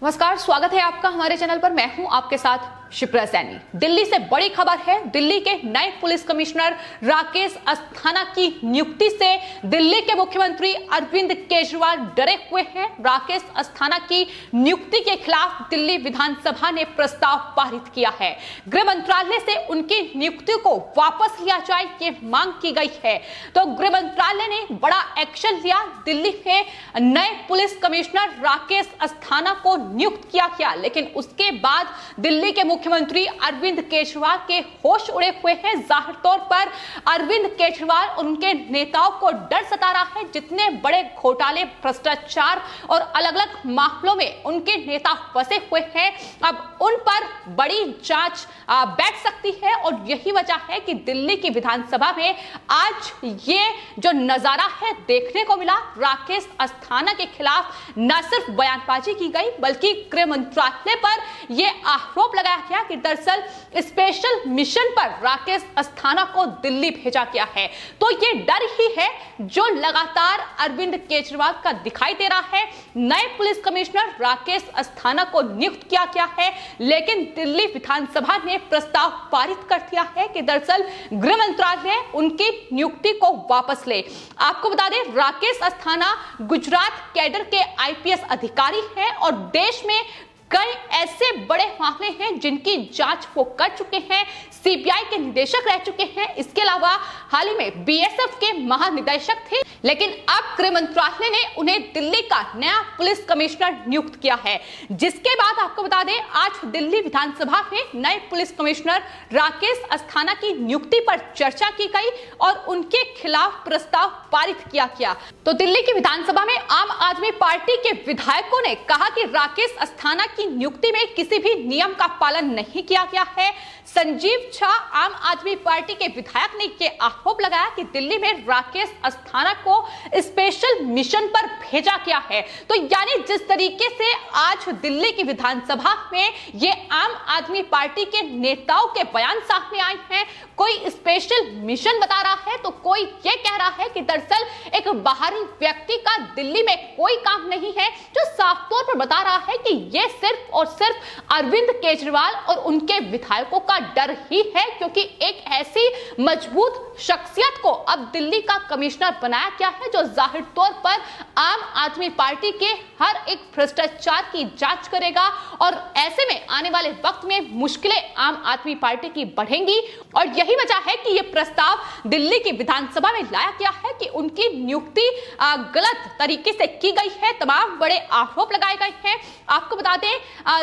नमस्कार, स्वागत है आपका हमारे चैनल पर। मैं हूं आपके साथ शिप्रा सैनी। दिल्ली से बड़ी खबर है। दिल्ली के नए पुलिस कमिश्नर राकेश अस्थाना की नियुक्ति से दिल्ली के मुख्यमंत्री अरविंद केजरीवाल डरे हुए हैं। राकेश अस्थाना की नियुक्ति के खिलाफ दिल्ली विधानसभा ने प्रस्ताव पारित किया है। गृह मंत्रालय से उनकी नियुक्ति को वापस लिया जाए, ये मांग की गई है। तो गृह मंत्रालय ने बड़ा एक्शन लिया। दिल्ली के नए पुलिस कमिश्नर राकेश अस्थाना को नियुक्त किया गया, लेकिन उसके बाद दिल्ली के मुख्यमंत्री अरविंद केजरीवाल के होश उड़े हुए हैं। जाहिर तौर पर अरविंद केजरीवाल और उनके नेताओं को डर सता रहा है। जितने बड़े घोटाले, भ्रष्टाचार और अलग अलग मामलों में उनके नेता फंसे हुए हैं, अब उन पर बड़ी जांच बैठ सकती है। और यही वजह है कि दिल्ली की विधानसभा में आज ये जो नजारा है देखने को मिला। राकेश अस्थाना के खिलाफ न सिर्फ बयानबाजी की गई, बल्कि गृह मंत्रालय पर यह आरोप लगाया गया कि दरअसल स्पेशल मिशन पर राकेश अस्थाना को दिल्ली भेजा गया है। तो ये डर ही है जो लगातार अरविंद केजरीवाल का दिखाई दे रहा है। नए पुलिस कमिश्नर राकेश अस्थाना को नियुक्त किया गया है, लेकिन दिल्ली विधानसभा ने प्रस्ताव पारित कर दिया है कि दरअसल गृह मंत्रालय उनकी नियुक्ति को वापस ले। आपको बता दें, राकेश अस्थाना गुजरात कैडर के आईपीएस अधिकारी हैं और देश में कई ऐसे बड़े मामले हैं जिनकी जांच वो कर चुके हैं। सीबीआई के निदेशक रह चुके हैं। इसके अलावा हाल ही में बीएसएफ के महानिदेशक थे, लेकिन अब गृह मंत्रालय ने उन्हें दिल्ली का नया पुलिस कमिश्नर नियुक्त किया है। जिसके बाद आपको बता दें, आज दिल्ली विधानसभा में नए पुलिस कमिश्नर राकेश अस्थाना की नियुक्ति पर चर्चा की गई और उनके खिलाफ प्रस्ताव पारित किया गया। तो दिल्ली की विधानसभा में आम आदमी पार्टी के विधायकों ने कहा कि राकेश अस्थाना की नियुक्ति में किसी भी नियम का पालन नहीं किया गया है। संजीव झा आम आदमी पार्टी के विधायक ने यह आरोप लगाया कि दिल्ली में राकेश अस्थाना को स्पेशल मिशन पर भेजा गया है। तो यानी जिस तरीके से आज दिल्ली की विधानसभा में ये आम आदमी पार्टी के नेताओं के बयान सामने आए हैं, कोई स्पेशल मिशन बता रहा है तो कोई ये कह रहा है कि दरअसल एक बाहरी व्यक्ति का दिल्ली में कोई काम नहीं है, जो साफ तौर पर बता रहा है कि ये सिर्फ और सिर्फ अरविंद केजरीवाल और उनके विधायकों का डर ही है, क्योंकि एक ऐसी मजबूत शख्सियत को अब दिल्ली का कमिश्नर बनाया गया है जो जाहिर तौर पर आम आदमी पार्टी के हर एक भ्रष्टाचार की जांच करेगा। और ऐसे में आने वाले वक्त में मुश्किलें आम आदमी पार्टी की बढ़ेंगी। और यही वजह है कि यह प्रस्ताव दिल्ली की विधानसभा में लाया गया है कि उनकी नियुक्ति गलत तरीके से की गई है। तमाम बड़े आरोप लगाए गए हैं। आपको बता दें,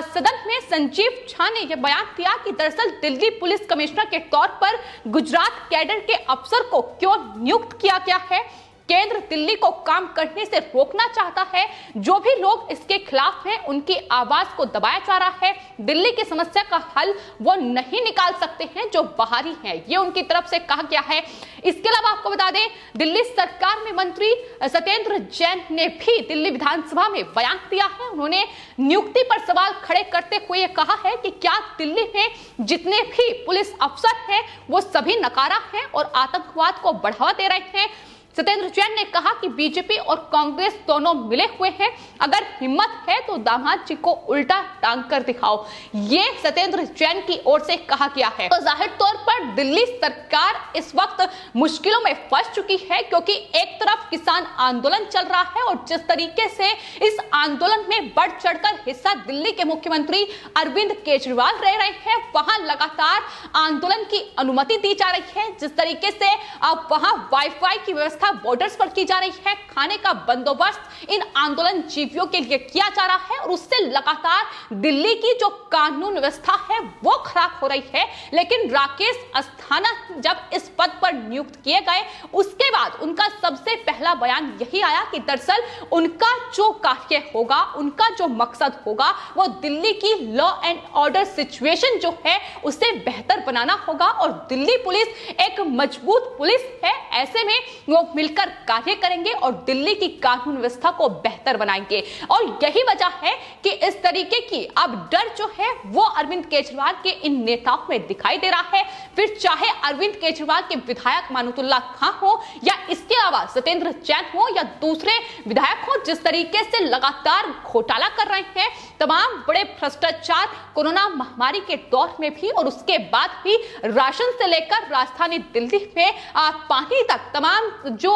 सदन में संजीव झा ने यह बयान दिया कि दरअसल दिल्ली पुलिस कमिश्नर के तौर पर गुजरात कैडर के अफसर को क्यों नियुक्त किया गया है। केंद्र दिल्ली को काम करने से रोकना चाहता है। जो भी लोग इसके खिलाफ हैं, उनकी आवाज को दबाया जा रहा है। दिल्ली की समस्या का हल वो नहीं निकाल सकते हैं जो बाहरी हैं, ये उनकी तरफ से कहा गया है। इसके अलावा आपको बता दें, दिल्ली सरकार में मंत्री सत्येंद्र जैन ने भी दिल्ली विधानसभा में बयान दिया है। उन्होंने नियुक्ति पर सवाल खड़े करते हुए कहा है कि क्या दिल्ली में जितने भी पुलिस अफसर हैं वो सभी नकारा हैं और आतंकवाद को बढ़ावा दे रहे हैं। सत्येंद्र जैन ने कहा कि बीजेपी और कांग्रेस दोनों मिले हुए हैं। अगर हिम्मत है तो दामाद जी को उल्टा टांग कर दिखाओ, ये सत्येंद्र जैन की ओर से कहा गया है। तो जाहिर तौर पर दिल्ली सरकार इस वक्त मुश्किलों में फंस चुकी है, क्योंकि एक तरफ किसान आंदोलन चल रहा है और जिस तरीके से इस आंदोलन में बढ़ चढ़कर हिस्सा दिल्ली के मुख्यमंत्री अरविंद केजरीवाल ले रहे हैं, वहां लगातार आंदोलन की अनुमति दी जा रही है। जिस तरीके से अब वहां वाईफाई की व्यवस्था बॉर्डर्स पर की जा रही है, खाने का बंदोबस्त इन आंदोलन जीवियों के लिए किया जा रहा है और उससे लगातार दिल्ली की जो कानून व्यवस्था है वो खराब हो रही है। लेकिन राकेश अस्थाना जब इस पद पर नियुक्त किए गए, उसके बाद उनका सबसे पहला बयान यही आया कि दरअसल उनका जो कार्य होगा, उनका जो मकसद होगा, वो दिल्ली की लॉ एंड ऑर्डर सिचुएशन जो है उसे बेहतर बनाना होगा। और दिल्ली पुलिस एक मजबूत पुलिस है, ऐसे में वो मिलकर कार्य करेंगे और दिल्ली की कानून व्यवस्था को बेहतर बनाएंगे। और यही वजह है कि इस तरीके की अब डर जो है वो अरविंद केजरीवाल के इन नेताओं में दिखाई दे रहा है। फिर फिर चाहे अरविंद केजरीवाल के विधायक मानुतुल्लाह खां हो या इसके अलावा सत्येंद्र जैन हो या दूसरे विधायक हो, जिस तरीके से लगातार घोटाला कर रहे हैं, तमाम बड़े भ्रष्टाचार कोरोना महामारी के दौर में भी और उसके बाद भी राशन से लेकर राजधानी दिल्ली में पानी तक तमाम जो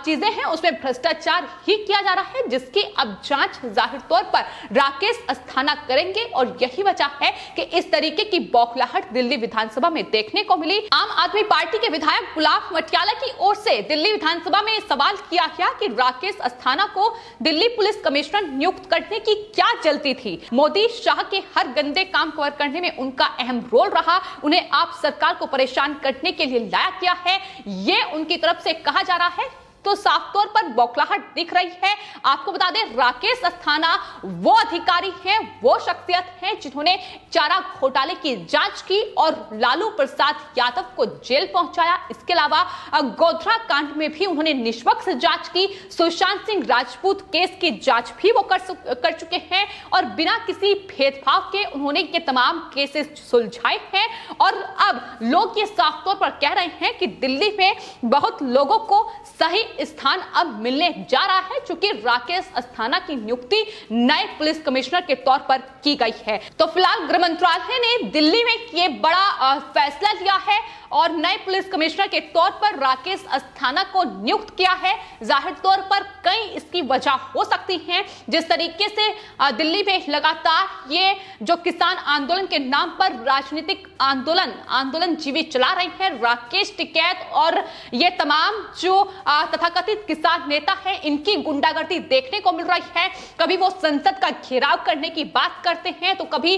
चीजें हैं उसमें भ्रष्टाचार ही किया जा रहा है, जिसकी अब जांच जाहिर तौर पर राकेश अस्थाना करेंगे। और यही वजह है कि इस तरीके की बौखलाहट दिल्ली विधानसभा में देखने को मिली। आम आदमी पार्टी के विधायक गुलाब मटियाला की ओर से दिल्ली विधानसभा में सवाल किया गया कि राकेश अस्थाना को दिल्ली पुलिस कमिश्नर नियुक्त करने की क्या जल्दी थी। मोदी शाह के हर गंदे काम कवर करने में उनका अहम रोल रहा, उन्हें आप सरकार को परेशान करने के लिए लाया गया है, ये उनकी तरफ से कहा जा रहा है। तो साफ तौर पर बौखलाहट दिख रही है। आपको बता दें, राकेश अस्थाना वो अधिकारी हैं, वो शख्सियत हैं जिन्होंने चारा घोटाले की जांच की और लालू प्रसाद यादव को जेल पहुंचाया। इसके अलावा गोधरा कांड में भी उन्होंने निष्पक्ष जांच की। सुशांत सिंह राजपूत केस की जांच भी वो कर चुके हैं और बिना किसी भेदभाव के उन्होंने ये तमाम केसेस सुलझाए हैं। और अब लोग ये साफ तौर पर कह रहे हैं कि दिल्ली में बहुत लोगों को सही स्थान अब मिलने जा रहा है, चूंकि राकेश अस्थाना की नियुक्ति नए पुलिस कमिश्नर के तौर पर की गई है। तो फिलहाल गृह मंत्रालय ने दिल्ली में ये बड़ा फैसला लिया है और नए पुलिस कमिश्नर के तौर पर राकेश अस्थाना को नियुक्त किया है। जाहिर तौर पर कई इसकी वजह हो सकती हैं। जिस तरीके से दिल्ली में लगातार ये जो किसान आंदोलन के नाम पर राजनीतिक आंदोलन जीवी चला रहे हैं, राकेश टिकैत और ये तमाम जो तथाकथित किसान नेता हैं, इनकी गुंडागर्दी देखने को मिल रही है। कभी वो संसद का घेराव करने की बात करते हैं तो कभी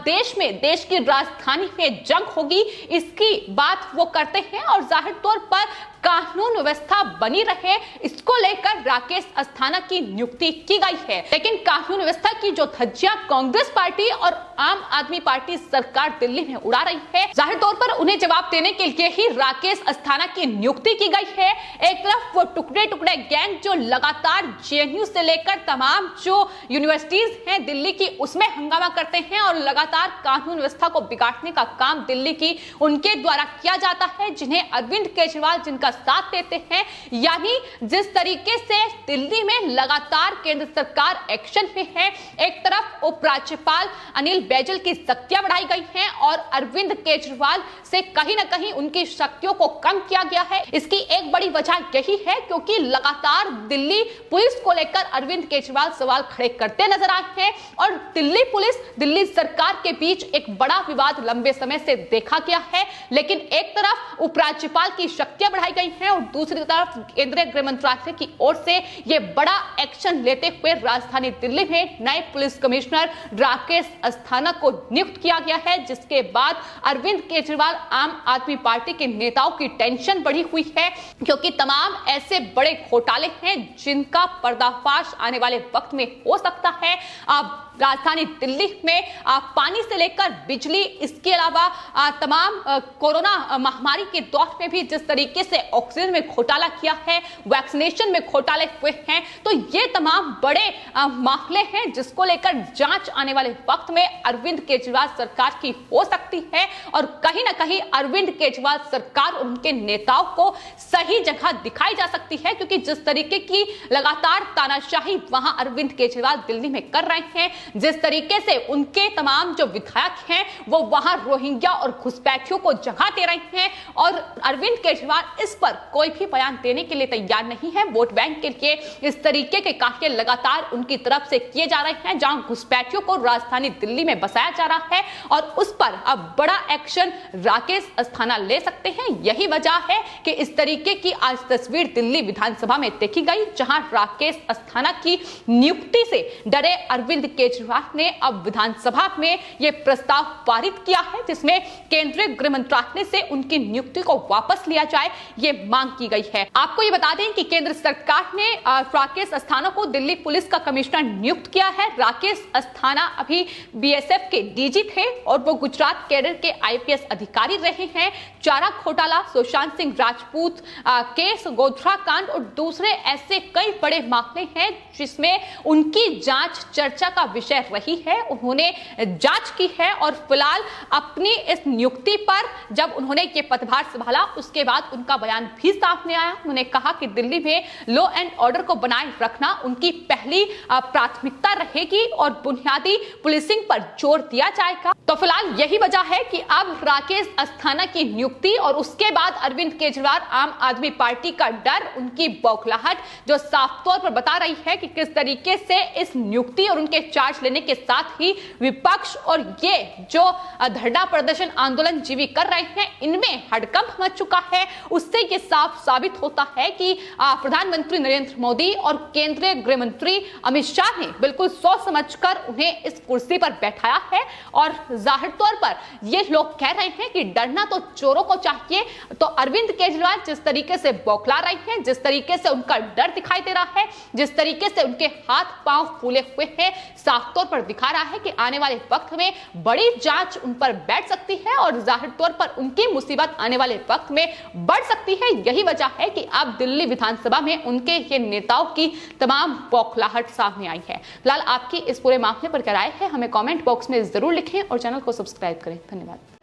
देश की राजधानी में जंग होगी इसकी बात वो करते हैं। और जाहिर तौर पर कानून व्यवस्था बनी रहे, इसको लेकर राकेश अस्थाना की नियुक्ति की गई है। लेकिन कानून व्यवस्था की जो धज्जियां कांग्रेस पार्टी और आम आदमी पार्टी सरकार दिल्ली में उड़ा रही है, जाहिर तौर पर उन्हें जवाब देने के लिए ही राकेश अस्थाना की नियुक्ति की गई है। एक तरफ वो टुकड़े टुकड़े गैंग जो लगातार जेएनयू से लेकर तमाम जो यूनिवर्सिटीज हैं दिल्ली की, उसमें हंगामा करते हैं और लगातार कानून व्यवस्था को बिगाड़ने का काम दिल्ली की उनके द्वारा किया जाता है, जिन्हें अरविंद केजरीवाल जिनका साथ देते हैं। यानी जिस तरीके से दिल्ली में लगातार केंद्र सरकार एक्शन में है, एक तरफ उपराज्यपाल अनिल बैजल की शक्तियां बढ़ाई गई हैं और अरविंद केजरीवाल से कहीं ना कहीं उनकी शक्तियों को कम किया गया है। इसकी एक बड़ी वजह यही है क्योंकि लगातार दिल्ली पुलिस को लेकर अरविंद केजरीवाल सवाल खड़े करते नजर आए हैं और दिल्ली पुलिस दिल्ली सरकार के बीच एक बड़ा विवाद लंबे समय से देखा गया है। लेकिन एक तरफ उपराज्यपाल की शक्तियां बढ़ाई गई हैं और दूसरी तरफ केंद्रीय गृह मंत्रालय की ओर से यह बड़ा एक्शन लेते हुए राजधानी दिल्ली में नए पुलिस कमिश्नर राकेश अस्थाना को नियुक्त किया गया है, जिसके बाद अरविंद केजरीवाल आम आदमी पार्टी के नेताओं की टेंशन बढ़ी हुई है क्योंकि तमाम ऐसे बड़े घोटाले हैं जिनका पर्दाफाश आने वाले वक्त में हो सकता है। अब राजधानी दिल्ली में पानी से लेकर बिजली, इसके अलावा तमाम कोरोना महामारी के दौर में भी जिस तरीके से ऑक्सीजन में घोटाला किया है, वैक्सीनेशन में घोटाले हुए हैं, तो ये तमाम बड़े मामले हैं जिसको लेकर जांच आने वाले वक्त में अरविंद केजरीवाल सरकार की हो सकती है और कहीं ना कहीं अरविंद केजरीवाल सरकार और उनके नेताओं को सही जगह दिखाई जा सकती है क्योंकि जिस तरीके की लगातार तानाशाही वहां अरविंद केजरीवाल दिल्ली में कर रहे हैं, जिस तरीके से उनके तमाम जो विधायक हैं वो वहां रोहिंग्या और घुसपैठियों को जगह दे रहे हैं और अरविंद केजरीवाल इस पर कोई भी बयान देने के लिए तैयार नहीं है। वोट बैंक के लिए इस तरीके के कार्य लगातार उनकी तरफ से किए जा रहे हैं जहां घुसपैठियों को राजधानी दिल्ली में बसाया जा रहा है और उस पर अब बड़ा एक्शन राकेश अस्थाना ले सकते हैं। यही वजह है कि इस तरीके की आज तस्वीर दिल्ली विधानसभा में देखी गई जहां राकेश अस्थाना की नियुक्ति से डरे अरविंद केजरीवाल ने अब विधानसभा में यह प्रस्ताव पारित किया है जिसमें केंद्रीय गृह मंत्रालय से उनकी नियुक्ति को वापस लिया जाए, ये मांग की गई है। आपको ये बता दें कि केंद्र सरकार ने राकेश अस्थाना को दिल्ली पुलिस का कमिश्नर नियुक्त किया है। राकेश अस्थाना अभी बीएसएफ के डीजी थे और वो गुजरात कैडर के आईपीएस अधिकारी रहे हैं। चारा घोटाला, सुशांत सिंह राजपूत केस, गोधरा कांड और दूसरे ऐसे कई बड़े मामले हैं जिसमें उनकी जांच चर्चा का विषय रही है, उन्होंने जांच की है और फिलहाल अपनी इस नियुक्ति पर जब उन्होंने ये पदभार संभाला उसके बाद उनका बयान भी सामने आया। उन्होंने कहा कि दिल्ली में लॉ एंड ऑर्डर को बनाए रखना उनकी पहली प्राथमिकता रहेगी और बुनियादी पुलिसिंग पर जोर दिया जाएगा। तो फिलहाल यही वजह है कि अब राकेश अस्थाना की नियुक्ति और उसके बाद अरविंद केजरीवाल आम आदमी पार्टी का डर, उनकी बौखलाहट जो साफ तौर पर बता रही है कि किस तरीके से इस नियुक्ति और उनके चार्ज लेने के साथ ही विपक्ष और ये जो धरना प्रदर्शन आंदोलन जीवी कर रहे हैं इनमें हड़कंप मच चुका है। उससे ये साफ साबित होता है कि प्रधानमंत्री नरेंद्र मोदी और केंद्रीय गृह मंत्री अमित शाह ने बिल्कुल सोच समझकर उन्हें इस कुर्सी पर बैठाया है और जाहिर तौर पर ये लोग कह रहे हैं कि डरना तो चोरों को चाहिए। तो अरविंद केजरीवाल जिस तरीके से बौखला रहे हैं, जिस तरीके से उनका डर दिखाई दे रहा है, जिस तरीके से उनके हाथ पांव फूले हुए हैं, साफ तौर पर दिखा रहा है कि आने वाले वक्त में बड़ी जांच उन पर बैठ सकती है और जाहिर तौर पर उनकी मुसीबत आने वाले वक्त में बढ़ सकती है। यही वजह है कि अब दिल्ली विधानसभा में उनके ये नेताओं की तमाम बौखलाहट सामने आई है। फिलहाल आपकी इस पूरे मामले पर क्या राय है हमें कमेंट बॉक्स में जरूर लिखें और चैनल को सब्सक्राइब करें। धन्यवाद।